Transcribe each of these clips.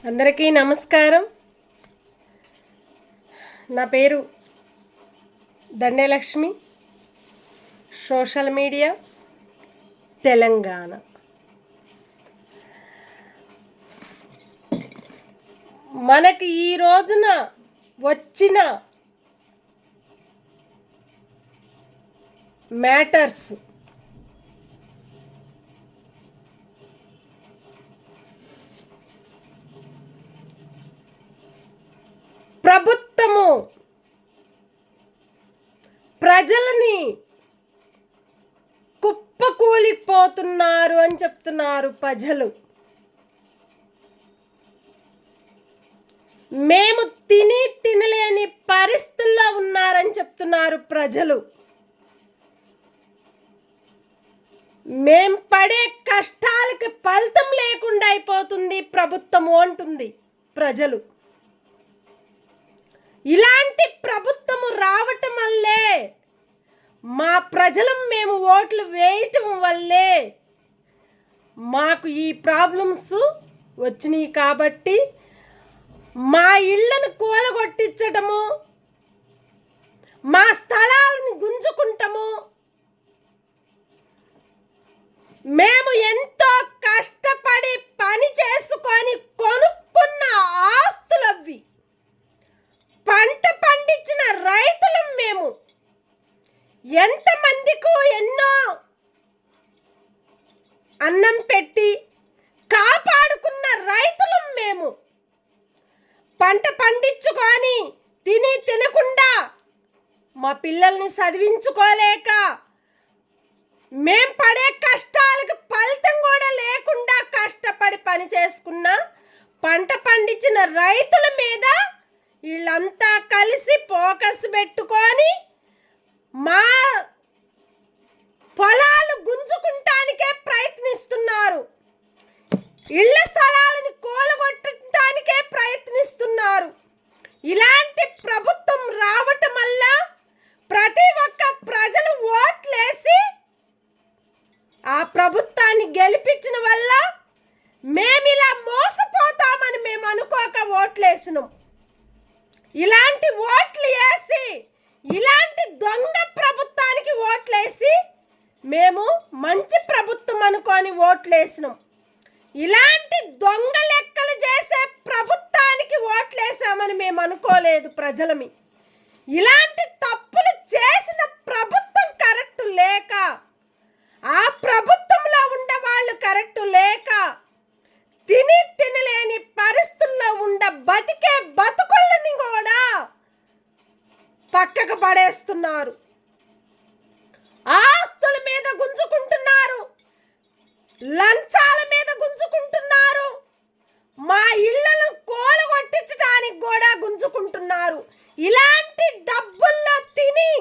అందరికీ నమస్కారం. నా పేరు దండేలక్ష్మి, సోషల్ మీడియా తెలంగాణ. మనకి ఈ రోజున వచ్చిన మ్యాటర్స్ ప్రభుత్వము ప్రజలని కుప్పకూలిపోతున్నారు అని చెప్తున్నారు ప్రజలు. మేము తినలేని పరిస్థితుల్లో ఉన్నారని చెప్తున్నారు ప్రజలు. మేం పడే కష్టాలకు ఫలితం లేకుండా అయిపోతుంది ప్రభుత్వము అంటుంది ప్రజలు. ఇలాంటి ప్రభుత్వము రావటం వల్లే, మా ప్రజలం మేము ఓట్లు వేయటం వల్లే మాకు ఈ ప్రాబ్లమ్స్ వచ్చినాయి. కాబట్టి మా ఇళ్లను కూలగొట్టించటము, మా స్థలాలను గుంజుకుంటాము, మేము ఎంతో కష్టపడి పని చేసుకొని కొనుక్కున్న ఆస్తులవి, పంట పండించిన రైతులం మేము, ఎంతమందికి ఎన్నో అన్నం పెట్టి కాపాడుకున్న రైతులం మేము. పంట పండించుకొని తినకుండా మా పిల్లల్ని చదివించుకోలేక మేం పడే కష్టాలకు ఫలితం కూడా లేకుండా కష్టపడి పని చేసుకున్న పంట పండించిన రైతుల మీద వీళ్ళంతా కలిసి ఫోకస్ పెట్టుకొని మా పొలాలు గుంజుకుంటానికే ప్రయత్నిస్తున్నారు, ఇళ్ల స్థలాలను కూలగొట్టడానికే ప్రయత్నిస్తున్నారు. ఇలాంటి ప్రభుత్వం రావటం వల్ల ప్రతి ఒక్క ప్రజలు ఓట్లేసి ఆ ప్రభుత్వాన్ని గెలిపించిన వల్ల మేము ఇలా మోసపోతామని మేము అనుకోక ఓట్లేసినాం. ఇలాంటి ఓట్లు వేసి, ఇలాంటి దొంగ ప్రభుత్వానికి ఓట్లేసి మేము మంచి ప్రభుత్వం అనుకొని ఓట్లేసినాం. ఇలాంటి దొంగ లెక్కలు చేసే ప్రభుత్వానికి ఓట్లేసామని మేము అనుకోలేదు ప్రజలమి. ఇలాంటి తప్పులు చేసిన ప్రభుత్వం కరెక్ట్ లేక, ఆ ప్రభుత్వంలో ఉండే వాళ్ళు కరెక్ట్ లేక, తినలేని పరిస్థితుల్లో బతికే బతుకుల్ని కూడా పక్కకు పడేస్తున్నారు. ఆస్తుల మీద గుంజుకుంటున్నారు, లంచాల మీద గుంజుకుంటున్నారు, మా ఇళ్లను కూలగొట్టించడానికి కూడా గుంజుకుంటున్నారు. ఇలాంటి డబ్బుల్లో తిని,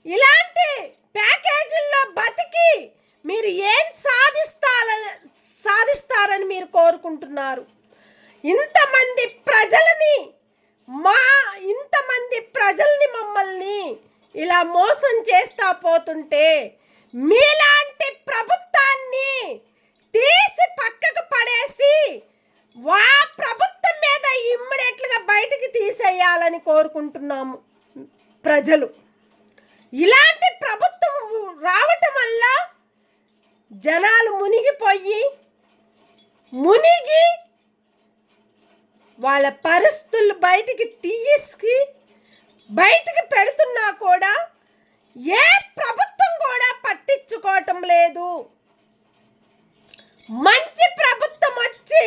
ఇలాంటి ప్యాకేజీల్లో బతికి మీరు ఏం సాధిస్తారని మీరు కోరుకుంటున్నారు? ఇంతమంది ప్రజల్ని మమ్మల్ని ఇలా మోసం చేస్తా పోతుంటే మీలాంటి ప్రభుత్వాన్ని తీసి పక్కకు పడేసి వా ప్రభుత్వం మీద ఇమ్మీడియట్గా బయటికి తీసేయాలని కోరుకుంటున్నాము ప్రజలు. ఇలాంటి ప్రభుత్వం రావటం వల్ల జనాలు మునిగి వాళ్ళ పరిస్థితులు బయటికి పెడుతున్నా కూడా ఏ ప్రభుత్వం కూడా పట్టించుకోవటం లేదు. మంచి ప్రభుత్వం వచ్చి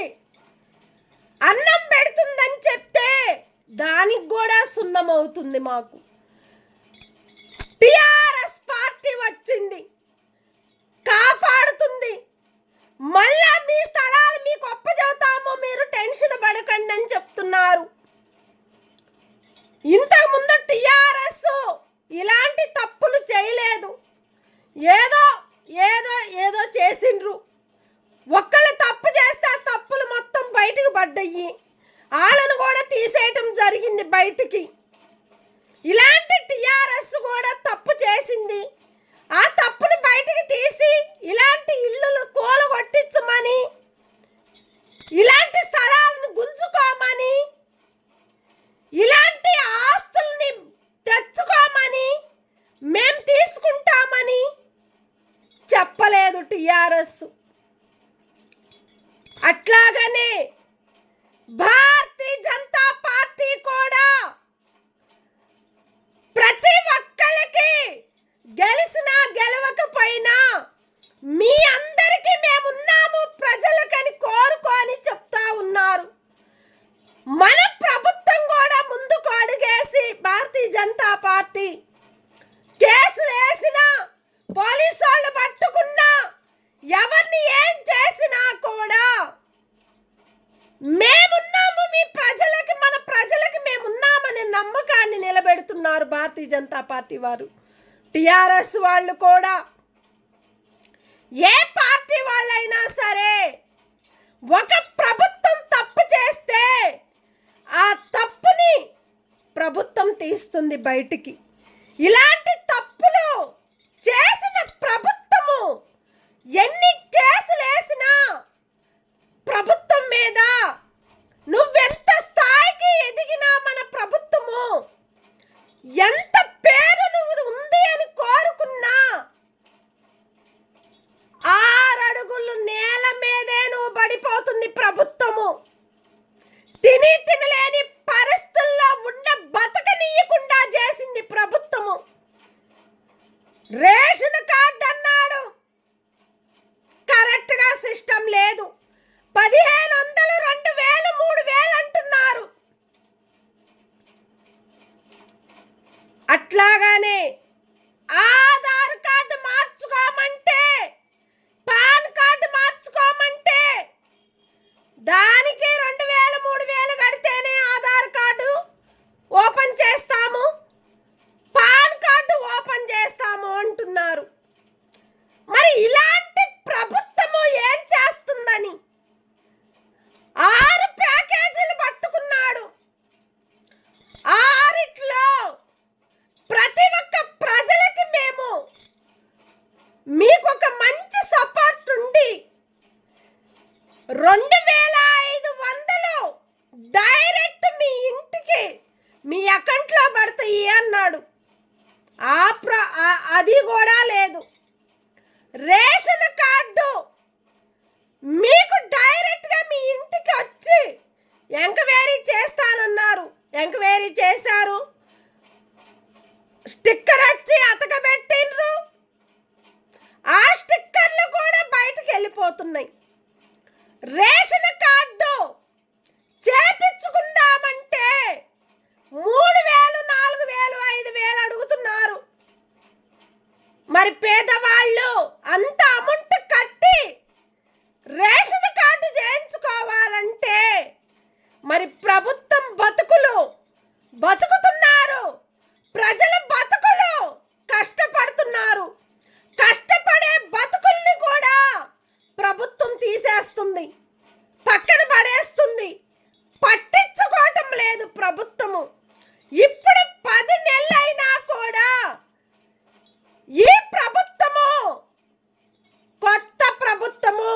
అన్నం పెడుతుందని చెప్తే దానికి కూడా సున్నమవుతుంది. మాకు టిఆర్ఎస్ పార్టీ వచ్చింది, కాపాడుతుంది. మళ్ళా మీ స్థలాలు మీకు అప్పచెబుతాము, మీరు టెన్షన్ పడకండి అని చెప్తున్నారు. ఇంతకుముందు టిఆర్ఎస్ ఇలాంటి తప్పులు చేయలేదు, ఏదో చేసిండ్రు. ఒక్కళ్ళు తప్పు చేస్తే ఆ తప్పులు మొత్తం బయటకు పడ్డాయి, వాళ్ళను కూడా తీసేయటం జరిగింది బయటికి. ఇలాంటి టిఆర్ఎస్ కూడా తప్పు చేసింది, ఆ తప్పుని బయటికి తీసి ఇలాంటి ఇల్లులు కూలగొట్టించమని, ఇలాంటి స్థలాలను గుంజుకు అట్లాగనే భారతీయ జనతా పార్టీ కూడా ప్రతి ఒక్కరికి గెలిసినా గెలవకపోయినా మీ అందరికీ మేమున్నాము ప్రజలకని కోరుకొని చెప్తా ఉన్నారు. మన ప్రభుత్వం కూడా ముందుకు అడుగేసి భారతీయ జనతా పార్టీ కేసులు వేసినా, పోలీసు వాళ్ళు పట్టుకున్నా, ఎవరిని ఏం చేసినా కూడా మేమున్నాము మీ ప్రజలకి, మన ప్రజలకి మేమున్నామనే నమ్మకాన్ని నిలబెడుతున్నారు భారతీయ జనతా పార్టీ వారు. టిఆర్ఎస్ వాళ్ళు కూడా, ఏ పార్టీ వాళ్ళైనా సరే ఒక ప్రభుత్వం తప్పు చేస్తే ఆ తప్పుని ప్రభుత్వం తీస్తుంది బయటికి. ఇలాంటి తప్పులు చేసిన ప్రభుత్వము ఎన్ని కేసులు వేసినా ప్రభుత్వం మీద, నువ్వెంత స్థాయికి ఎదిగినా మన ప్రభుత్వము ఎంత పేరు నువ్వు ఉంది అని కోరుకున్నా 6 అడుగులు నేల మీదే నువ్వు పడిపోతుంది ప్రభుత్వము. తినలేని పరిస్థితుల్లో ఉండ బతకనీయకుండా చేసింది ప్రభుత్వము. రేషన్ కార్డు అన్నాడు, కరెక్ట్గా సిస్టమ్ లేదు. 1500, 2000, 3000 అంటున్నారు. అట్లాగానే ఆధార్ కార్డు మార్చుకోమంటే, పాన్ కార్డు మార్చుకోమంటే దానికి 2000, 3000 కడితేనే ఆధార్ కార్డు ఓపెన్ చేస్తాము, పాన్ కార్డు ఓపెన్ చేస్తాము అంటున్నారు. మరి ఇలాంటి ప్రభుత్వము ఏం చేస్తుందని 6 ప్యాకేజీలు పట్టుకున్నాడు. 6లో ప్రతి ఒక్క ప్రజలకి మేము మీకు ఒక మంచి సపోర్ట్ ఉండి 2500 డైరెక్ట్ మీ ఇంటికి మీ అకౌంట్లో పడతాయి అన్నాడు. అది కూడా లేదు. రేషన్ కార్డు మీకు డైరెక్ట్గా మీ ఇంటికి వచ్చి ఎంక్వైరీ చేస్తానన్నారు. ఎంక్వైరీ చేశారు, స్టిక్కర్ వచ్చి అతకబెట్టిండ్రు. ఆ స్టిక్కర్లు కూడా బయటకు వెళ్ళిపోతున్నాయి. రేషన్ కార్డు చేపించుకుందామంటే 3000, 4000, 5000 అడుగుతున్నారు. మరి పేదవాళ్ళు అంత అమౌంట్ కట్టి రేషన్ కార్డు చేయించుకోవాలంటే మరి ప్రభుత్వం బతుకుతున్నారు, ప్రజల బతుకులు కష్టపడుతున్నారు. కష్టపడే బతుకుల్ని కూడా ప్రభుత్వం తీసేస్తుంది, పక్కన పడేస్తుంది, పట్టించుకోవటం లేదు ప్రభుత్వము. ఇప్పుడు 10 నెలలైనా కూడా ఈ ప్రభుత్వము, కొత్త ప్రభుత్వము,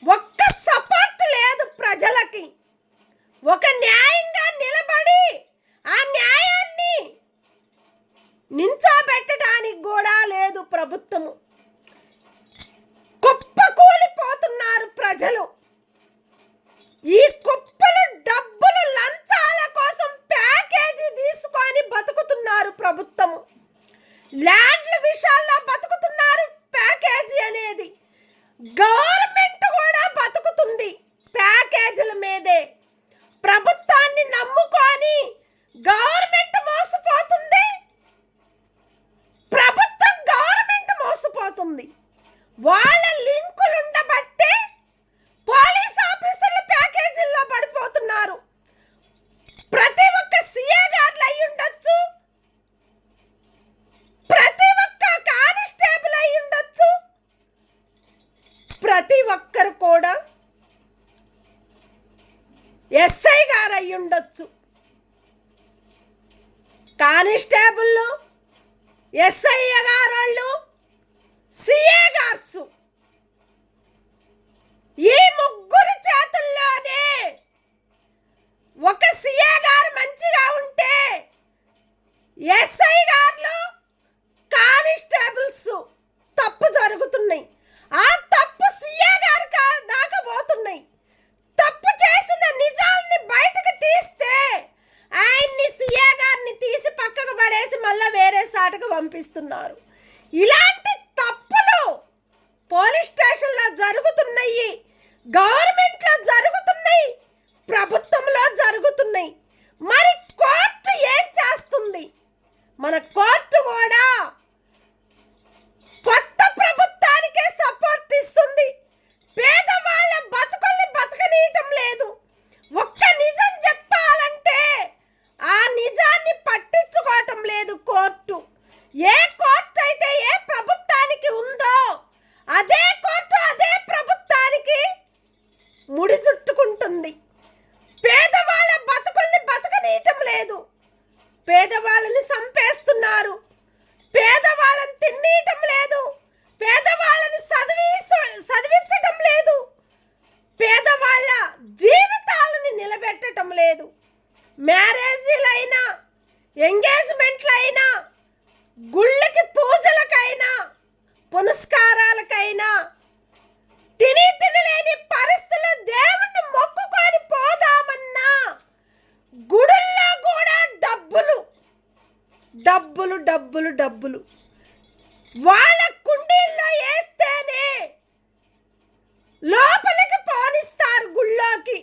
ఒక్క సపోర్ట్ లేదు ప్రజలకి. ఒక న్యాయంగా నిలబడి ఆ న్యాయాన్ని నించోబెట్టడానికి కూడా లేదు ప్రభుత్వము. కుప్పకూలిపోతున్నారు ప్రజలు. ఈ కుప్పలు డబ్బులు లంచాల కోసం ప్యాకేజీ తీసుకొని బతుకుతున్నారు ప్రభుత్వము. ల్యాండ్ల విషయాల్లో బతుకుతున్నారు. ప్యాకేజీ అనేది గవర్నమెంట్ కూడా బతుకుతుంది ప్యాకేజీల మీదే. ప్రభుత్వాన్ని నమ్ముకొని గవర్నమెంట్ మోసపోతుంది, ప్రభుత్వం గవర్నమెంట్ మోసపోతుంది. వాళ్ళ లింకులు ఉండబట్టే పోలీస్ ఆఫీసర్లు ప్యాకేజీల్లో పడిపోతున్నారు. ప్రతి ఒక్క సీఏ గార్లు అయి ఉండొచ్చు, ప్రతి ఒక్క కానిస్టేబుల్ అయి ఉండొచ్చు, ప్రతి ఒక్కరు కూడా ఎస్ఐ గారు అయి ఉండొచ్చు. కానిస్టేబుల్, ఎస్ఐ గారు, సిఏ గార్సు, ఈ ముగ్గురు చేతుల్లోనే ఒక సిఏ గారు మంచిగా ఉంటే ఎస్ఐ గారు, కానిస్టేబుల్స్ తప్పు జరుగుతున్నాయి. ఆ తప్పు సిఏ గారు దాకా పోతున్నాయి. వేటకు పంపిస్తున్నారు. ఇలాంటి తప్పులు పోలీస్ స్టేషన్లో జరుగుతున్నాయి, గవర్నమెంట్లో జరుగుతున్నాయి, ప్రభుత్వంలో జరుగుతున్నాయి. మరి కోర్టు ఏం చేస్తుంది? మన కోర్టు కూడా కొత్త ప్రభుత్వానికే సపోర్ట్ ఇస్తుంది. పేదవాళ్ళ బతుకుల్ని బతకనీయటం లేదు. ఒక్క నిజం చెప్పాలంటే ఆ నిజాన్ని పట్టించుకోవటం లేదు కోర్టు. ఏ కోర్టు అయితే ఏ ప్రభుత్వానికి ఉందో అదే కోర్టు అదే ప్రభుత్వానికి ముడి చుట్టుకుంటుంది. పేదవాళ్ళ బతుకుల్ని బతకనీయటం లేదు. పేదవాళ్ళని చంపేస్తున్నారు. పేదవాళ్ళని తిన్నీయటం లేదు. పేదవాళ్ళని చదివించటం లేదు. పేదవాళ్ళ జీవితాలని నిలబెట్టడం లేదు. మ్యారేజీలైనా, ఎంగేజ్మెంట్లైనా, గుళ్ళకి పూజలకైనా, పునస్కారాలకైనా తినలేని పరిస్థితుల్లో దేవుణ్ణి మొక్కుకొని పోదామన్నా గుడుల్లో కూడా డబ్బులు డబ్బులు డబ్బులు డబ్బులు వాళ్ళ కుండీల్లో వేస్తేనే లోపలికి పోనిస్తారు గుళ్ళోకి,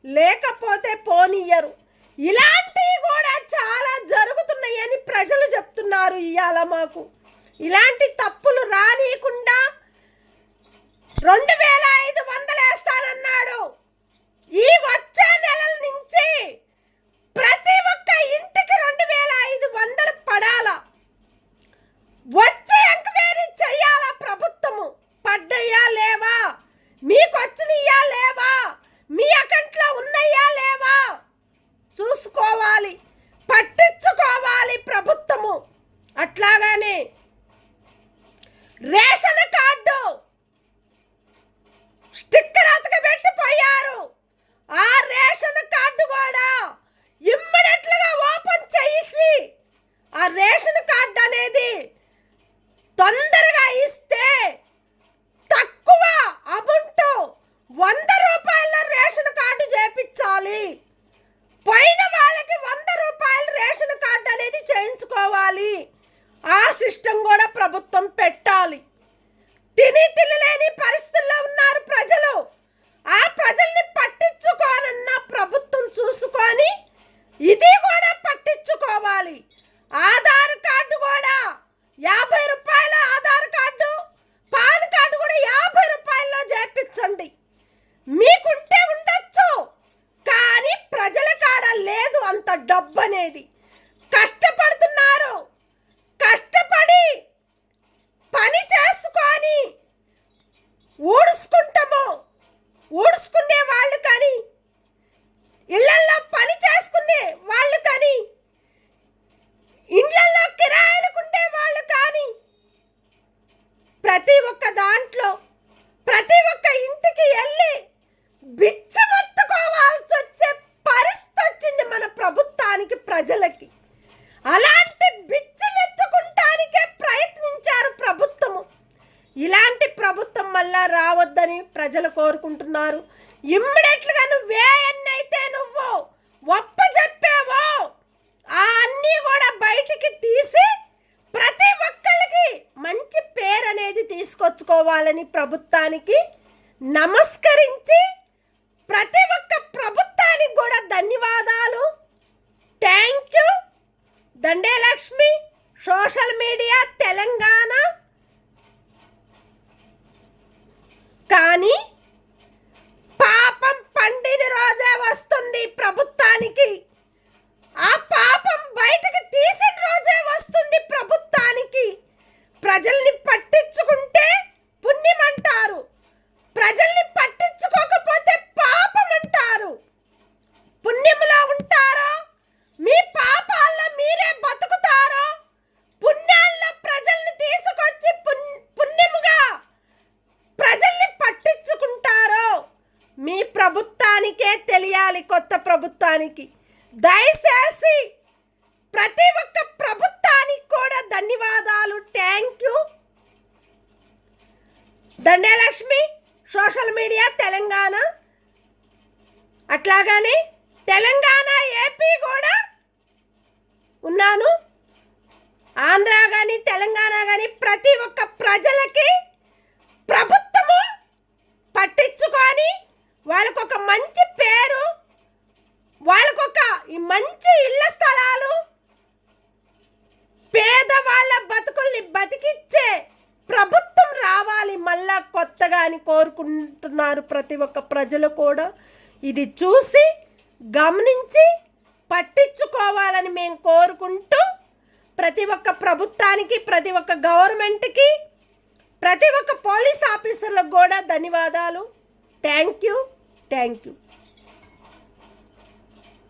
లేకపోతే పోనీయరు. ఇలాంటివి కూడా చాలా జరుగుతున్నాయని ప్రజలు చెప్తున్నారు. ఇవాళ మాకు ఇలాంటి తప్పులు రానియకుండా 2500 వేస్తానన్నాడు. ఈ వచ్చే నెలల నుంచి ప్రతి ఒక్క ఇంటికి 2500 పడాలా. వచ్చి ఎంక్వైరీ చెయ్యాలా ప్రభుత్వము. పడ్డయ్యా లేవా, మీకు వచ్చినయ్యా లేవా, మీ అకౌంట్లో ఉన్నాయా లేవా చూసుకోవాలి, పట్టించుకోవాలి ప్రభుత్వము. అట్లాగానే రేషన్ కార్డు స్టిక్కర్ అతకబెట్టిపోయారు. ఆ రేషన్ కార్డు కూడా ఇమ్మీడియట్గా ఓపెన్ చేసి ఆ రేషన్ కార్డు అనేది తొందరగా ఇస్తే తక్కువ అమౌంట్ 100 రూపాయల రేషన్ కార్డు చేపించాలి. పైన వాళ్ళకి 100 రూపాయల రేషన్ కార్డు అనేది చేయించుకోవాలి. ఆ సిస్టమ్ కూడా ప్రభుత్వం పెట్టాలి. తినలేని పరిస్థితుల్లో ఉన్నారు ప్రజలు. ఆ ప్రజల్ని పట్టించుకోనన్న ప్రభుత్వం చూసుకొని ఇది కూడా పట్టించుకోవాలి. ఆధార్ కార్డు కూడా 50 రూపాయల ఆధార్ కార్డు, పాన్ కార్డు కూడా 50 రూపాయల్లో చేపించండి. మీకుంటే ఉండొచ్చు, కానీ ప్రజల కాడ లేదు అంత డబ్బు అనేది. కష్టపడుతున్నారు, కష్టపడి పని చేసుకొని ఊడ్చుకునే వాళ్ళు కానీ, ఇళ్లల్లో పని చేసుకునే వాళ్ళు కానీ, ఇళ్లల్లో కిరాయిలుకుండే వాళ్ళు కానీ, ప్రతి ఒక్క దాంట్లో ప్రతి ఒక్క ఇంటికి వెళ్ళి బిచ్చమెత్తుకోవాల్సి వచ్చే పరిస్థితి వచ్చింది మన ప్రభుత్వానికి, ప్రజలకి. అలాంటి బిచ్చమెత్తుకుంటానికే ప్రయత్నించారు ప్రభుత్వము. ఇలాంటి ప్రభుత్వం మళ్ళా రావద్దని ప్రజలు కోరుకుంటున్నారు. ఇమ్మీడియట్గా నువ్వేన్నైతే నువ్వు ఒప్పజెప్పావో ఆ అన్నీ కూడా బయటికి తీసి ప్రతి ఒక్కరికి మంచి పేరు అనేది తీసుకొచ్చుకోవాలని ప్రభుత్వానికి నమస్కరించి ప్రతి ఒక్క ప్రభుత్వానికి కూడా ధన్యవాదాలు. Thank you. Dande Lakshmi, social media, Telangana. కానీ పాపం పండిన రోజే వస్తుంది ప్రభుత్వానికి. ఆ పాపం బయటకు తీసిన రోజే వస్తుంది ప్రభుత్వానికి. ప్రజల్ని పట్టించుకుంటే పుణ్యం అంటారు, ప్రజల్ని పట్టించుకోకపోతే పాపం అంటారు. పుణ్యంలో ఉంటారో మీ పాపాల్లో మీరే బతుకుతారో, పుణ్యాల్లో ప్రజల్ని తీసుకొచ్చి పుణ్యముగా ప్రజల్ని పట్టించుకుంటారో మీ ప్రభుత్వానికే తెలియాలి. కొత్త ప్రభుత్వానికి దయచేసి ప్రతి ఒక్క ప్రభుత్వానికి కూడా ధన్యవాదాలు. Thank you. Dandelakshmi, social media, Telangana. అట్లాగానే తెలంగాణ, ఏపీ కూడా ఉన్నాను. ఆంధ్ర కానీ తెలంగాణ కానీ ప్రతి ఒక్క ప్రజలకి ప్రభుత్వము పట్టించుకొని వాళ్ళకొక మంచి పేరు, వాళ్ళకొక ఈ మంచి ఇళ్ల స్థలాలు, పేదవాళ్ళ బతుకుల్ని బతికిచ్చే ప్రభుత్వం రావాలి మళ్ళా కొత్తగా అని కోరుకుంటున్నారు ప్రతి ఒక్క ప్రజలు కూడా. ఇది చూసి గమనించి పట్టించుకోవాలని మేము కోరుకుంటూ ప్రతి ఒక్క ప్రభుత్వానికి, ప్రతి ఒక్క గవర్నమెంట్కి, ప్రతి ఒక్క పోలీస్ ఆఫీసర్లకు కూడా ధన్యవాదాలు. Thank you.